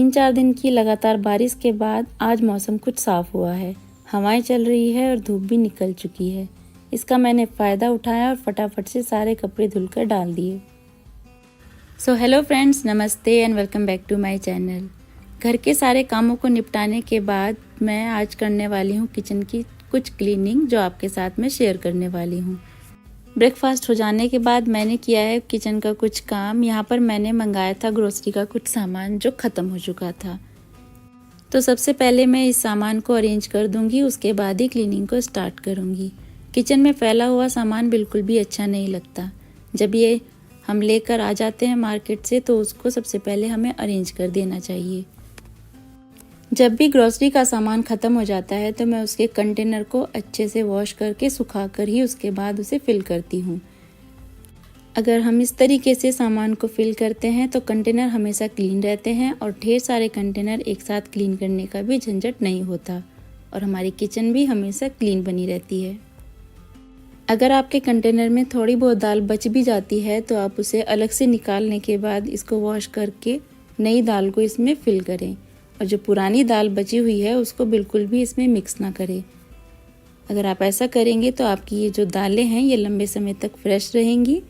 3-4 दिन की लगातार बारिश के बाद आज मौसम कुछ साफ़ हुआ है। हवाएं चल रही है और धूप भी निकल चुकी है। इसका मैंने फ़ायदा उठाया और फटाफट से सारे कपड़े धुलकर डाल दिए। सो हेलो फ्रेंड्स, नमस्ते and welcome back to my channel. घर के सारे कामों को निपटाने के बाद मैं आज करने वाली हूँ किचन की कुछ क्लीनिंग, जो आपके साथ में शेयर करने वाली हूँ। ब्रेकफास्ट हो जाने के बाद मैंने किया है किचन का कुछ काम। यहाँ पर मैंने मंगाया था ग्रोसरी का कुछ सामान जो ख़त्म हो चुका था। तो सबसे पहले मैं इस सामान को अरेंज कर दूंगी, उसके बाद ही क्लीनिंग को स्टार्ट करूंगी। किचन में फैला हुआ सामान बिल्कुल भी अच्छा नहीं लगता। जब ये हम लेकर आ जाते हैं मार्केट से तो उसको सबसे पहले हमें अरेंज कर देना चाहिए। जब भी ग्रोसरी का सामान ख़त्म हो जाता है तो मैं उसके कंटेनर को अच्छे से वॉश करके सुखा कर ही उसके बाद उसे फिल करती हूँ। अगर हम इस तरीके से सामान को फिल करते हैं तो कंटेनर हमेशा क्लीन रहते हैं और ढेर सारे कंटेनर एक साथ क्लीन करने का भी झंझट नहीं होता और हमारी किचन भी हमेशा क्लीन बनी रहती है। अगर आपके कंटेनर में थोड़ी बहुत दाल बच भी जाती है तो आप उसे अलग से निकालने के बाद इसको वॉश करके नई दाल को इसमें फिल करें और जो पुरानी दाल बची हुई है उसको बिल्कुल भी इसमें मिक्स ना करें। अगर आप ऐसा करेंगे तो आपकी ये जो दालें हैं ये लंबे समय तक फ्रेश रहेंगी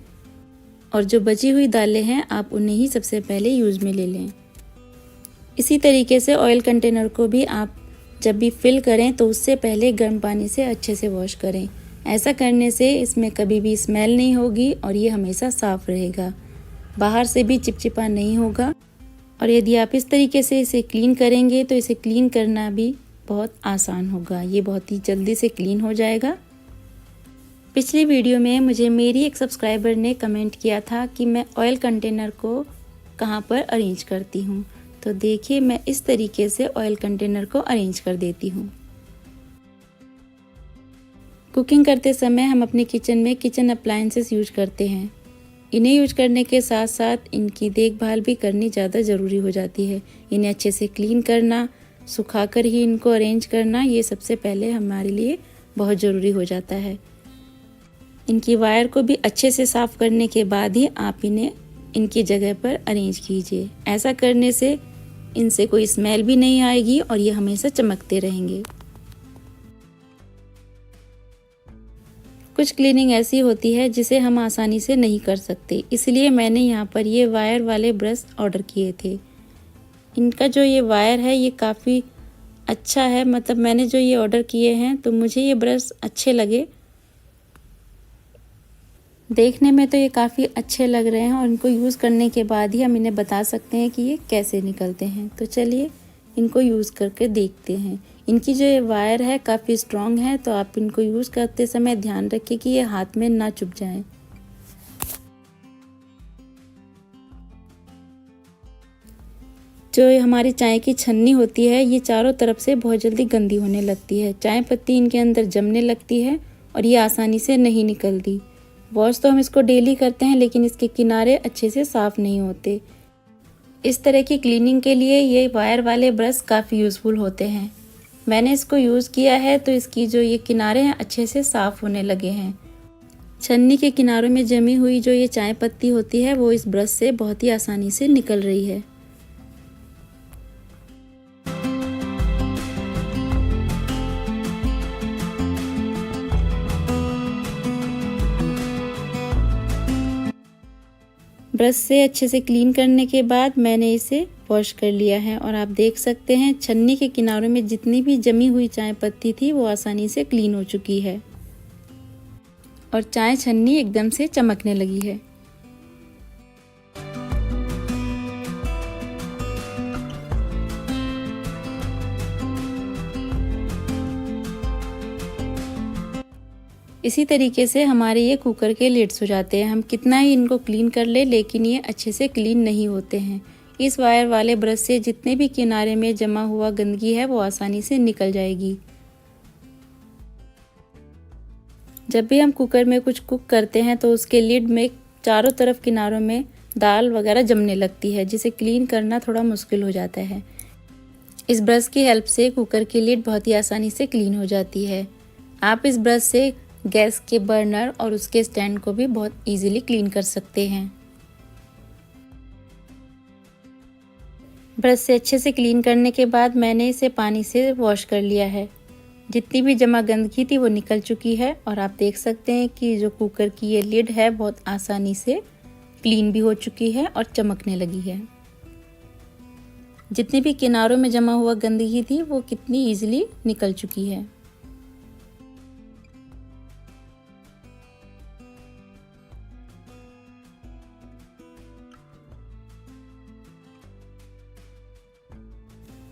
और जो बची हुई दालें हैं आप उन्हें ही सबसे पहले यूज़ में ले लें। इसी तरीके से ऑयल कंटेनर को भी आप जब भी फिल करें तो उससे पहले गर्म पानी से अच्छे से वॉश करें। ऐसा करने से इसमें कभी भी स्मेल नहीं होगी और ये हमेशा साफ़ रहेगा, बाहर से भी चिपचिपा नहीं होगा। और यदि आप इस तरीके से इसे क्लीन करेंगे तो इसे क्लीन करना भी बहुत आसान होगा। ये बहुत ही जल्दी से क्लीन हो जाएगा। पिछली वीडियो में मुझे मेरी एक सब्सक्राइबर ने कमेंट किया था कि मैं ऑयल कंटेनर को कहाँ पर अरेंज करती हूँ। तो देखिए, मैं इस तरीके से ऑयल कंटेनर को अरेंज कर देती हूँ। कुकिंग करते समय हम अपने किचन में किचन अप्लायंसेस यूज करते हैं। इन्हें यूज करने के साथ साथ इनकी देखभाल भी करनी ज़्यादा ज़रूरी हो जाती है। इन्हें अच्छे से क्लीन करना, सुखाकर ही इनको अरेंज करना, ये सबसे पहले हमारे लिए बहुत ज़रूरी हो जाता है। इनकी वायर को भी अच्छे से साफ़ करने के बाद ही आप इन्हें इनकी जगह पर अरेंज कीजिए। ऐसा करने से इनसे कोई स्मेल भी नहीं आएगी और ये हमेशा चमकते रहेंगे। कुछ क्लीनिंग ऐसी होती है जिसे हम आसानी से नहीं कर सकते, इसलिए मैंने यहाँ पर ये वायर वाले ब्रश ऑर्डर किए थे। इनका जो ये वायर है ये काफ़ी अच्छा है, मतलब मैंने जो ये ऑर्डर किए हैं तो मुझे ये ब्रश अच्छे लगे। देखने में तो ये काफ़ी अच्छे लग रहे हैं और इनको यूज़ करने के बाद ही हम इन्हें बता सकते हैं कि ये कैसे निकलते हैं। तो चलिए इनको यूज़ करके देखते हैं। इनकी जो ये वायर है काफ़ी स्ट्रॉन्ग है, तो आप इनको यूज़ करते समय ध्यान रखिए कि ये हाथ में ना चुभ जाए। जो हमारी चाय की छन्नी होती है ये चारों तरफ से बहुत जल्दी गंदी होने लगती है। चाय पत्ती इनके अंदर जमने लगती है और ये आसानी से नहीं निकलती। वॉश तो हम इसको डेली करते हैं लेकिन इसके किनारे अच्छे से साफ़ नहीं होते। इस तरह की क्लीनिंग के लिए ये वायर वाले ब्रश काफ़ी यूज़फुल होते हैं। मैंने इसको यूज़ किया है तो इसकी जो ये किनारे हैं अच्छे से साफ़ होने लगे हैं। छन्नी के किनारों में जमी हुई जो ये चाय पत्ती होती है वो इस ब्रश से बहुत ही आसानी से निकल रही है। ब्रश से अच्छे से क्लीन करने के बाद मैंने इसे वॉश कर लिया है और आप देख सकते हैं छन्नी के किनारों में जितनी भी जमी हुई चाय पत्ती थी वो आसानी से क्लीन हो चुकी है और चाय छन्नी एकदम से चमकने लगी है। इसी तरीके से हमारे ये कुकर के लिड्स हो जाते हैं। हम कितना ही इनको क्लीन कर ले लेकिन ये अच्छे से क्लीन नहीं होते हैं। इस वायर वाले ब्रश से जितने भी किनारे में जमा हुआ गंदगी है वो आसानी से निकल जाएगी। जब भी हम कुकर में कुछ कुक करते हैं तो उसके लिड में चारों तरफ किनारों में दाल वगैरह जमने लगती है, जिसे क्लीन करना थोड़ा मुश्किल हो जाता है। इस ब्रश की हेल्प से कुकर की लिड बहुत ही आसानी से क्लीन हो जाती है। आप इस ब्रश से गैस के बर्नर और उसके स्टैंड को भी बहुत इजीली क्लीन कर सकते हैं। ब्रश से अच्छे से क्लीन करने के बाद मैंने इसे पानी से वॉश कर लिया है। जितनी भी जमा गंदगी थी वो निकल चुकी है और आप देख सकते हैं कि जो कुकर की ये लिड है बहुत आसानी से क्लीन भी हो चुकी है और चमकने लगी है। जितनी भी किनारों में जमा हुआ गंदगी थी वो कितनी इजीली निकल चुकी है।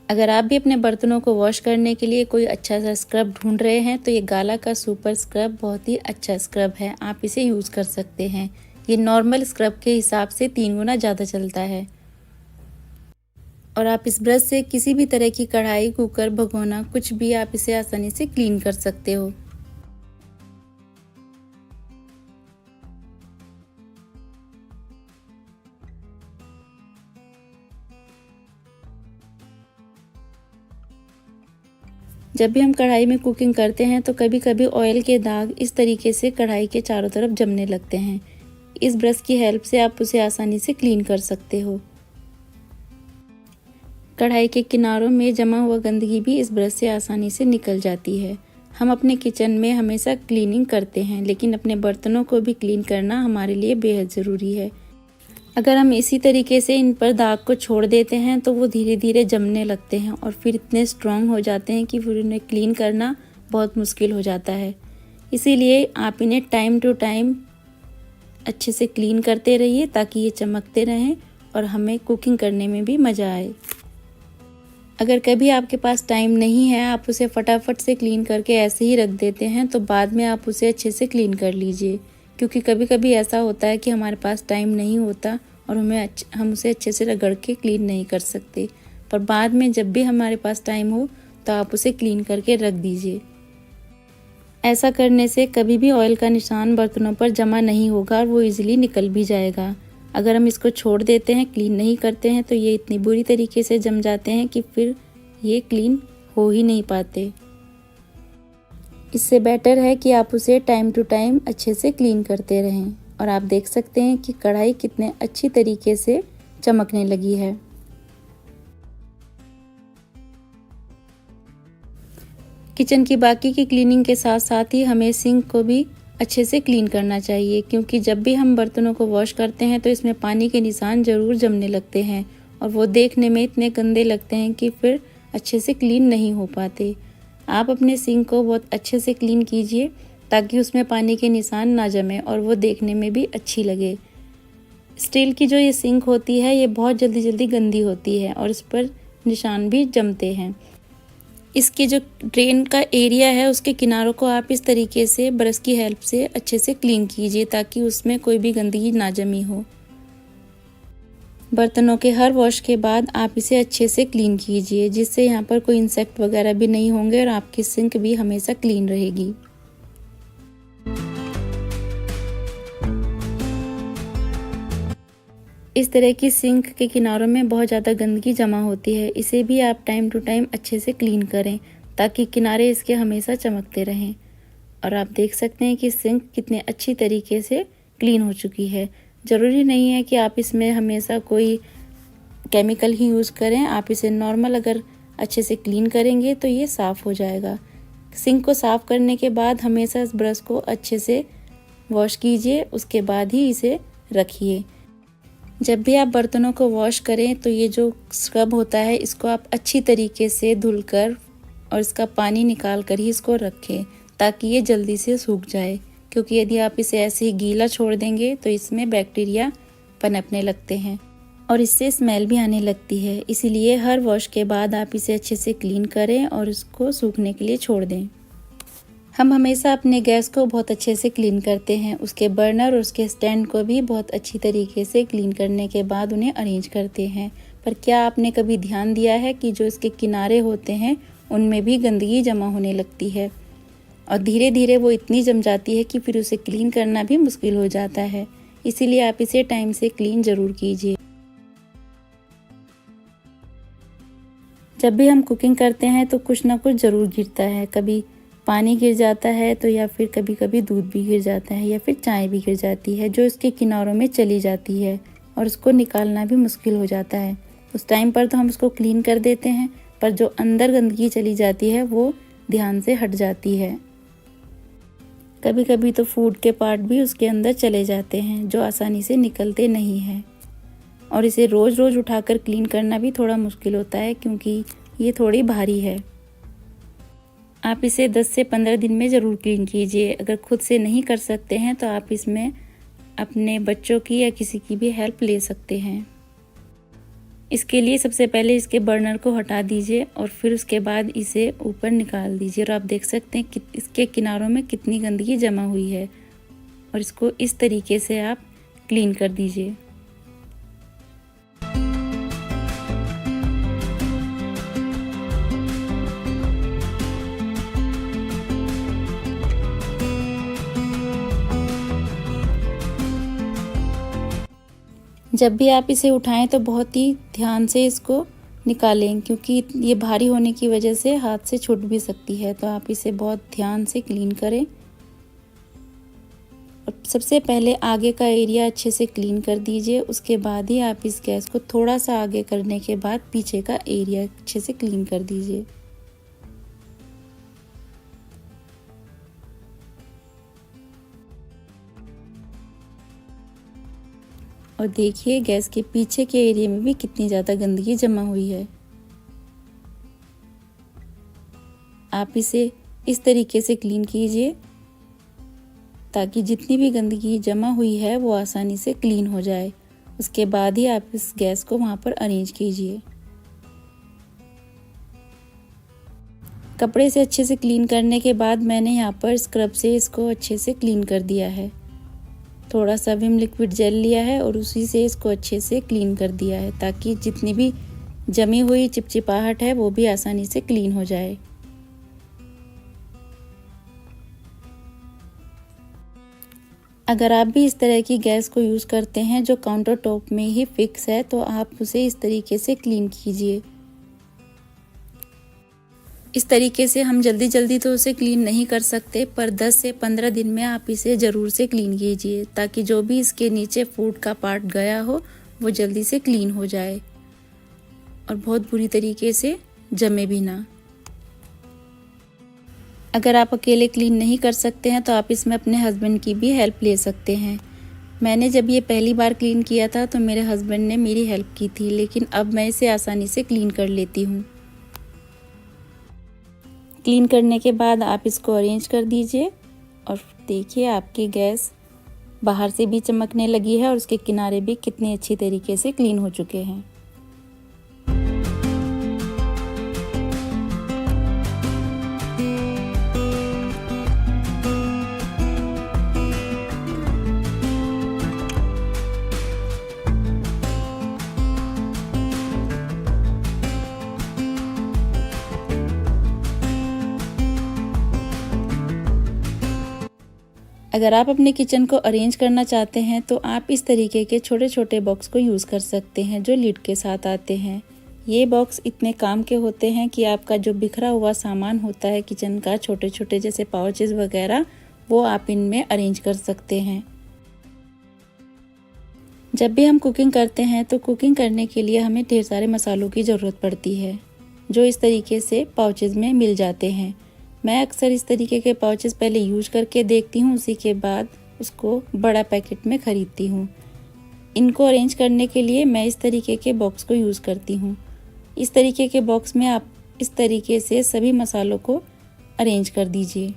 अगर आप भी अपने बर्तनों को वॉश करने के लिए कोई अच्छा सा स्क्रब ढूंढ रहे हैं तो ये गाला का सुपर स्क्रब बहुत ही अच्छा स्क्रब है, आप इसे यूज़ कर सकते हैं। ये नॉर्मल स्क्रब के हिसाब से 3 गुना ज़्यादा चलता है और आप इस ब्रश से किसी भी तरह की कढ़ाई, कुकर, भगोना कुछ भी आप इसे आसानी से क्लीन कर सकते हो। जब भी हम कढ़ाई में कुकिंग करते हैं तो कभी कभी ऑयल के दाग इस तरीके से कढ़ाई के चारों तरफ जमने लगते हैं। इस ब्रश की हेल्प से आप उसे आसानी से क्लीन कर सकते हो। कढ़ाई के किनारों में जमा हुआ गंदगी भी इस ब्रश से आसानी से निकल जाती है। हम अपने किचन में हमेशा क्लीनिंग करते हैं, लेकिन अपने बर्तनों को भी क्लीन करना हमारे लिए बेहद ज़रूरी है। अगर हम इसी तरीके से इन पर दाग को छोड़ देते हैं तो वो धीरे धीरे जमने लगते हैं और फिर इतने स्ट्रॉन्ग हो जाते हैं कि फिर उन्हें क्लीन करना बहुत मुश्किल हो जाता है। इसीलिए आप इन्हें टाइम टू टाइम अच्छे से क्लीन करते रहिए ताकि ये चमकते रहें और हमें कुकिंग करने में भी मज़ा आए। अगर कभी आपके पास टाइम नहीं है, आप उसे फटाफट से क्लीन करके ऐसे ही रख देते हैं, तो बाद में आप उसे अच्छे से क्लीन कर लीजिए, क्योंकि कभी कभी ऐसा होता है कि हमारे पास टाइम नहीं होता और हम उसे अच्छे से रगड़ के क्लीन नहीं कर सकते। पर बाद में जब भी हमारे पास टाइम हो तो आप उसे क्लीन करके रख दीजिए। ऐसा करने से कभी भी ऑयल का निशान बर्तनों पर जमा नहीं होगा और वो इजीली निकल भी जाएगा। अगर हम इसको छोड़ देते हैं, क्लीन नहीं करते हैं, तो ये इतनी बुरी तरीके से जम जाते हैं कि फिर ये क्लीन हो ही नहीं पाते। इससे बेटर है कि आप उसे टाइम टू टाइम अच्छे से क्लीन करते रहें। और आप देख सकते हैं कि कढ़ाई कितने अच्छी तरीके से चमकने लगी है। किचन की बाकी की क्लीनिंग के साथ साथ ही हमें सिंक को भी अच्छे से क्लीन करना चाहिए, क्योंकि जब भी हम बर्तनों को वॉश करते हैं तो इसमें पानी के निशान ज़रूर जमने लगते हैं और वो देखने में इतने गंदे लगते हैं कि फिर अच्छे से क्लीन नहीं हो पाते। आप अपने सिंक को बहुत अच्छे से क्लीन कीजिए ताकि उसमें पानी के निशान ना जमे और वो देखने में भी अच्छी लगे। स्टील की जो ये सिंक होती है ये बहुत जल्दी जल्दी गंदी होती है और इस पर निशान भी जमते हैं। इसके जो ड्रेन का एरिया है उसके किनारों को आप इस तरीके से ब्रश की हेल्प से अच्छे से क्लीन कीजिए ताकि उसमें कोई भी गंदगी ना जमी हो। बर्तनों के हर वॉश के बाद आप इसे अच्छे से क्लीन कीजिए, जिससे यहाँ पर कोई इंसेक्ट वगैरह भी नहीं होंगे और आपकी सिंक भी हमेशा क्लीन रहेगी। इस तरह की सिंक के किनारों में बहुत ज़्यादा गंदगी जमा होती है, इसे भी आप टाइम टू टाइम अच्छे से क्लीन करें ताकि किनारे इसके हमेशा चमकते रहें। और आप देख सकते हैं कि सिंक कितने अच्छी तरीके से क्लीन हो चुकी है। ज़रूरी नहीं है कि आप इसमें हमेशा कोई केमिकल ही यूज़ करें, आप इसे नॉर्मल अगर अच्छे से क्लीन करेंगे तो ये साफ़ हो जाएगा। सिंक को साफ़ करने के बाद हमेशा इस ब्रश को अच्छे से वॉश कीजिए, उसके बाद ही इसे रखिए। जब भी आप बर्तनों को वॉश करें तो ये जो स्क्रब होता है इसको आप अच्छी तरीके से धुलकर और इसका पानी निकाल कर ही इसको रखें ताकि ये जल्दी से सूख जाए, क्योंकि यदि आप इसे ऐसे ही गीला छोड़ देंगे तो इसमें बैक्टीरिया पनपने लगते हैं और इससे स्मेल भी आने लगती है। इसीलिए हर वॉश के बाद आप इसे अच्छे से क्लीन करें और इसको सूखने के लिए छोड़ दें। हम हमेशा अपने गैस को बहुत अच्छे से क्लीन करते हैं, उसके बर्नर और उसके स्टैंड को भी बहुत अच्छी तरीके से क्लीन करने के बाद उन्हें अरेंज करते हैं। पर क्या आपने कभी ध्यान दिया है कि जो इसके किनारे होते हैं उनमें भी गंदगी जमा होने लगती है और धीरे धीरे वो इतनी जम जाती है कि फिर उसे क्लीन करना भी मुश्किल हो जाता है। इसीलिए आप इसे टाइम से क्लीन ज़रूर कीजिए। जब भी हम कुकिंग करते हैं तो कुछ ना कुछ ज़रूर गिरता है, कभी पानी गिर जाता है तो या फिर कभी कभी दूध भी गिर जाता है या फिर चाय भी गिर जाती है जो इसके किनारों में चली जाती है और उसको निकालना भी मुश्किल हो जाता है। उस टाइम पर तो हम उसको क्लीन कर देते हैं, पर जो अंदर गंदगी चली जाती है वो ध्यान से हट जाती है। कभी कभी तो फूड के पार्ट भी उसके अंदर चले जाते हैं जो आसानी से निकलते नहीं हैं, और इसे रोज़ रोज़ उठाकर क्लीन करना भी थोड़ा मुश्किल होता है क्योंकि ये थोड़ी भारी है। आप इसे 10 से 15 दिन में ज़रूर क्लीन कीजिए। अगर खुद से नहीं कर सकते हैं तो आप इसमें अपने बच्चों की या किसी की भी हेल्प ले सकते हैं। इसके लिए सबसे पहले इसके बर्नर को हटा दीजिए और फिर उसके बाद इसे ऊपर निकाल दीजिए, और आप देख सकते हैं कि इसके किनारों में कितनी गंदगी जमा हुई है, और इसको इस तरीके से आप क्लीन कर दीजिए। जब भी आप इसे उठाएं तो बहुत ही ध्यान से इसको निकालें, क्योंकि ये भारी होने की वजह से हाथ से छूट भी सकती है, तो आप इसे बहुत ध्यान से क्लीन करें। और सबसे पहले आगे का एरिया अच्छे से क्लीन कर दीजिए, उसके बाद ही आप इस गैस को थोड़ा सा आगे करने के बाद पीछे का एरिया अच्छे से क्लीन कर दीजिए। और देखिए गैस के पीछे के एरिया में भी कितनी ज़्यादा गंदगी जमा हुई है। आप इसे इस तरीके से क्लीन कीजिए ताकि जितनी भी गंदगी जमा हुई है वो आसानी से क्लीन हो जाए। उसके बाद ही आप इस गैस को वहाँ पर अरेंज कीजिए। कपड़े से अच्छे से क्लीन करने के बाद मैंने यहाँ पर स्क्रब से इसको अच्छे से क्लीन कर दिया है। थोड़ा सा विम लिक्विड जेल लिया है और उसी से इसको अच्छे से क्लीन कर दिया है ताकि जितनी भी जमी हुई चिपचिपाहट है वो भी आसानी से क्लीन हो जाए। अगर आप भी इस तरह की गैस को यूज़ करते हैं जो काउंटर टॉप में ही फिक्स है तो आप उसे इस तरीके से क्लीन कीजिए। इस तरीके से हम जल्दी जल्दी तो उसे क्लीन नहीं कर सकते, पर 10 से 15 दिन में आप इसे ज़रूर से क्लीन कीजिए ताकि जो भी इसके नीचे फूड का पार्ट गया हो वो जल्दी से क्लीन हो जाए और बहुत बुरी तरीके से जमे भी ना। अगर आप अकेले क्लीन नहीं कर सकते हैं तो आप इसमें अपने हस्बैंड की भी हेल्प ले सकते हैं। मैंने जब ये पहली बार क्लीन किया था तो मेरे हस्बैंड ने मेरी हेल्प की थी, लेकिन अब मैं इसे आसानी से क्लीन कर लेती हूँ। क्लीन करने के बाद आप इसको अरेंज कर दीजिए और देखिए आपकी गैस बाहर से भी चमकने लगी है और उसके किनारे भी कितने अच्छी तरीके से क्लीन हो चुके हैं। अगर आप अपने किचन को अरेंज करना चाहते हैं तो आप इस तरीके के छोटे छोटे बॉक्स को यूज़ कर सकते हैं जो लिड के साथ आते हैं। ये बॉक्स इतने काम के होते हैं कि आपका जो बिखरा हुआ सामान होता है किचन का, छोटे छोटे जैसे पाउचेस वगैरह, वो आप इनमें अरेंज कर सकते हैं। जब भी हम कुकिंग करते हैं तो कुकिंग करने के लिए हमें ढेर सारे मसालों की ज़रूरत पड़ती है जो इस तरीके से पाउचेस में मिल जाते हैं। मैं अक्सर इस तरीके के पाउचेस पहले यूज करके देखती हूँ, उसी के बाद उसको बड़ा पैकेट में ख़रीदती हूँ। इनको अरेंज करने के लिए मैं इस तरीके के बॉक्स को यूज़ करती हूँ। इस तरीके के बॉक्स में आप इस तरीके से सभी मसालों को अरेंज कर दीजिए।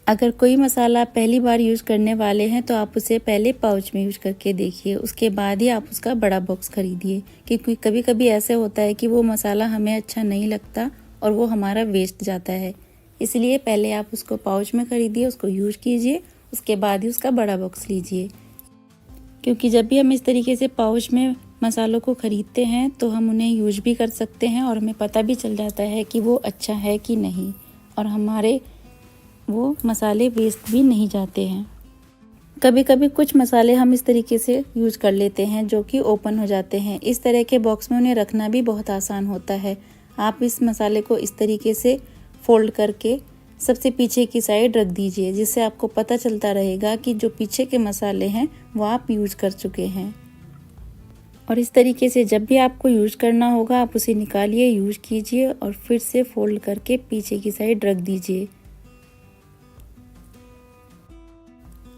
अगर कोई मसाला आप पहली बार यूज़ करने वाले हैं तो आप उसे पहले पाउच में यूज़ करके देखिए, उसके बाद ही आप उसका बड़ा बॉक्स खरीदिए, क्योंकि कभी कभी ऐसे होता है कि वो मसाला हमें अच्छा नहीं लगता और वो हमारा वेस्ट जाता है। इसलिए पहले आप उसको पाउच में खरीदिए, उसको यूज़ कीजिए, उसके बाद ही उसका बड़ा बॉक्स लीजिए। क्योंकि जब भी हम इस तरीके से पाउच में मसालों को ख़रीदते हैं तो हम उन्हें यूज भी कर सकते हैं और हमें पता भी चल जाता है कि वो अच्छा है कि नहीं, और हमारे वो मसाले वेस्ट भी नहीं जाते हैं। कभी कभी कुछ मसाले हम इस तरीके से यूज कर लेते हैं जो कि ओपन हो जाते हैं। इस तरह के बॉक्स में उन्हें रखना भी बहुत आसान होता है। आप इस मसाले को इस तरीके से फोल्ड करके सबसे पीछे की साइड रख दीजिए, जिससे आपको पता चलता रहेगा कि जो पीछे के मसाले हैं वो आप यूज़ कर चुके हैं। और इस तरीके से जब भी आपको यूज़ करना होगा आप उसे निकालिए, यूज़ कीजिए और फिर से फोल्ड करके पीछे की साइड रख दीजिए।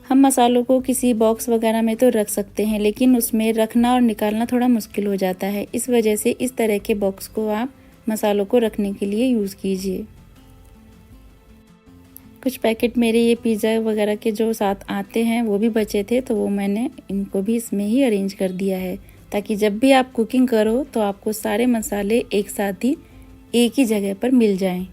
हम मसालों को किसी बॉक्स वगैरह में तो रख सकते हैं, लेकिन उसमें रखना और निकालना थोड़ा मुश्किल हो जाता है। इस वजह से इस तरह के बॉक्स को आप मसालों को रखने के लिए यूज़ कीजिए। कुछ पैकेट मेरे ये पिज़्ज़ा वगैरह के जो साथ आते हैं वो भी बचे थे, तो वो मैंने इनको भी इसमें ही अरेंज कर दिया है, ताकि जब भी आप कुकिंग करो तो आपको सारे मसाले एक साथ ही एक ही जगह पर मिल जाएं।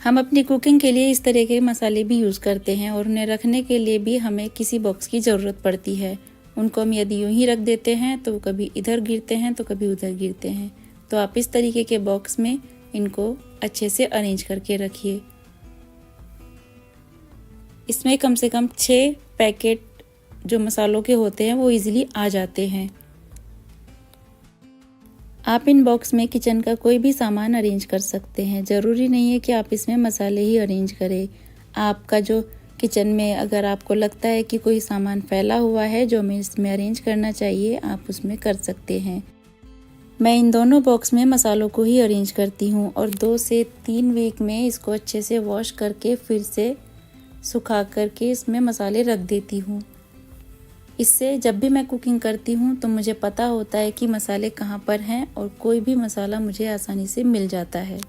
हम अपनी कुकिंग के लिए इस तरह के मसाले भी यूज़ करते हैं और उन्हें रखने के लिए भी हमें किसी बॉक्स की ज़रूरत पड़ती है। उनको हम यदि यूं ही रख देते हैं तो कभी इधर गिरते हैं तो कभी उधर गिरते हैं। तो आप इस तरीके के बॉक्स में इनको अच्छे से अरेंज करके रखिए। इसमें कम से कम 6 पैकेट जो मसालों के होते हैं वो इजीली आ जाते हैं। आप इन बॉक्स में किचन का कोई भी सामान अरेंज कर सकते हैं। ज़रूरी नहीं है कि आप इसमें मसाले ही अरेंज करें। आपका जो किचन में अगर आपको लगता है कि कोई सामान फैला हुआ है जो हमें इसमें अरेंज करना चाहिए, आप उसमें कर सकते हैं। मैं इन दोनों बॉक्स में मसालों को ही अरेंज करती हूँ और 2 से 3 वीक में इसको अच्छे से वॉश करके फिर से सुखा करके इसमें मसाले रख देती हूँ। इससे जब भी मैं कुकिंग करती हूँ तो मुझे पता होता है कि मसाले कहाँ पर हैं और कोई भी मसाला मुझे आसानी से मिल जाता है।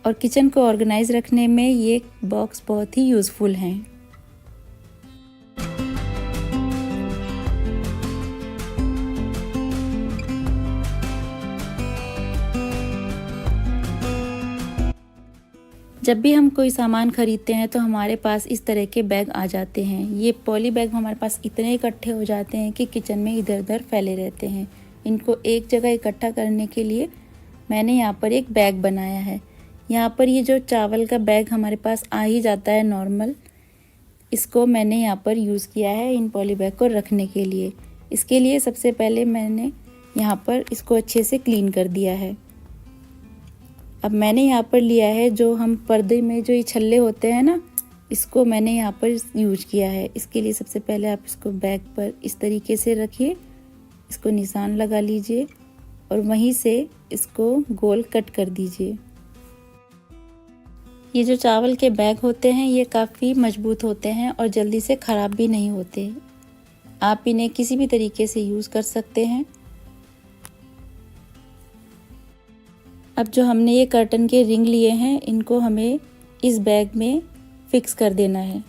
और किचन को ऑर्गेनाइज रखने में ये बॉक्स बहुत ही यूज़फुल हैं। जब भी हम कोई सामान खरीदते हैं तो हमारे पास इस तरह के बैग आ जाते हैं। ये पॉली बैग हमारे पास इतने इकट्ठे हो जाते हैं कि किचन में इधर उधर फैले रहते हैं। इनको एक जगह इकट्ठा करने के लिए मैंने यहाँ पर एक बैग बनाया है। यहाँ पर ये जो चावल का बैग हमारे पास आ ही जाता है नॉर्मल, इसको मैंने यहाँ पर यूज़ किया है इन पॉली बैग को रखने के लिए। इसके लिए सबसे पहले मैंने यहाँ पर इसको अच्छे से क्लीन कर दिया है। अब मैंने यहाँ पर लिया है जो हम पर्दे में जो ये छल्ले होते हैं ना, इसको मैंने यहाँ पर यूज किया है। इसके लिए सबसे पहले आप इसको बैग पर इस तरीके से रखिए, इसको निशान लगा लीजिए और वहीं से इसको गोल कट कर दीजिए। ये जो चावल के बैग होते हैं ये काफ़ी मजबूत होते हैं और जल्दी से ख़राब भी नहीं होते। आप इन्हें किसी भी तरीके से यूज़ कर सकते हैं। अब जो हमने ये कर्टन के रिंग लिए हैं इनको हमें इस बैग में फिक्स कर देना है।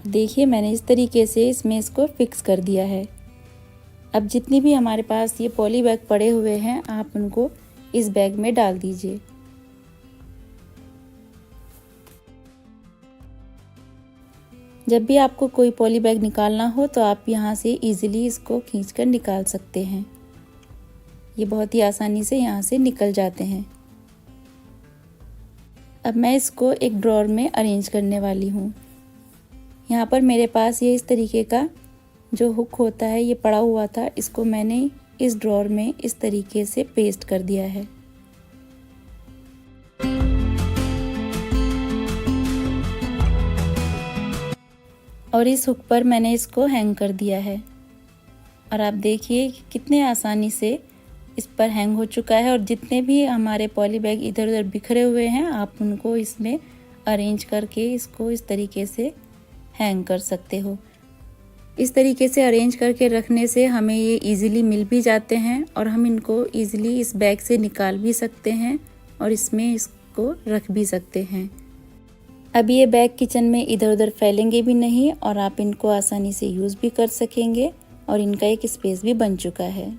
देखिए मैंने इस तरीके से इसमें इसको फिक्स कर दिया है। अब जितनी भी हमारे पास ये पॉली बैग पड़े हुए हैं आप उनको इस बैग में डाल दीजिए। जब भी आपको कोई पॉली बैग निकालना हो तो आप यहाँ से इजीली इसको खींचकर निकाल सकते हैं। ये बहुत ही आसानी से यहाँ से निकल जाते हैं। अब मैं इसको एक ड्रॉर में अरेंज करने वाली हूँ। यहाँ पर मेरे पास ये इस तरीके का जो हुक होता है ये पड़ा हुआ था, इसको मैंने इस ड्रॉर में इस तरीके से पेस्ट कर दिया है। और इस हुक पर मैंने इसको हैंग कर दिया है और आप देखिए कितने आसानी से इस पर हैंग हो चुका है। और जितने भी हमारे पॉली बैग इधर उधर बिखरे हुए हैं आप उनको इसमें अरेंज करके इसको इस तरीके से हैंग कर सकते हो। इस तरीके से अरेंज करके रखने से हमें ये इजीली मिल भी जाते हैं और हम इनको इजीली इस बैग से निकाल भी सकते हैं और इसमें इसको रख भी सकते हैं। अब ये बैग किचन में इधर उधर फैलेंगे भी नहीं और आप इनको आसानी से यूज़ भी कर सकेंगे और इनका एक स्पेस भी बन चुका है।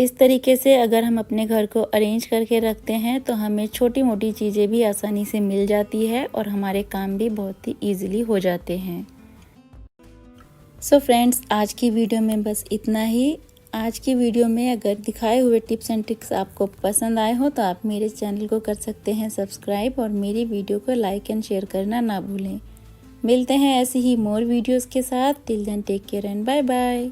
इस तरीके से अगर हम अपने घर को अरेंज करके रखते हैं तो हमें छोटी मोटी चीज़ें भी आसानी से मिल जाती है और हमारे काम भी बहुत ही ईजिली हो जाते हैं। सो फ्रेंड्स, आज की वीडियो में बस इतना ही। आज की वीडियो में अगर दिखाए हुए टिप्स एंड ट्रिक्स आपको पसंद आए हो तो आप मेरे चैनल को कर सकते हैं सब्सक्राइब और मेरी वीडियो को लाइक एंड शेयर करना ना भूलें। मिलते हैं ऐसी ही मोर वीडियोस के साथ। Till then take care and bye bye.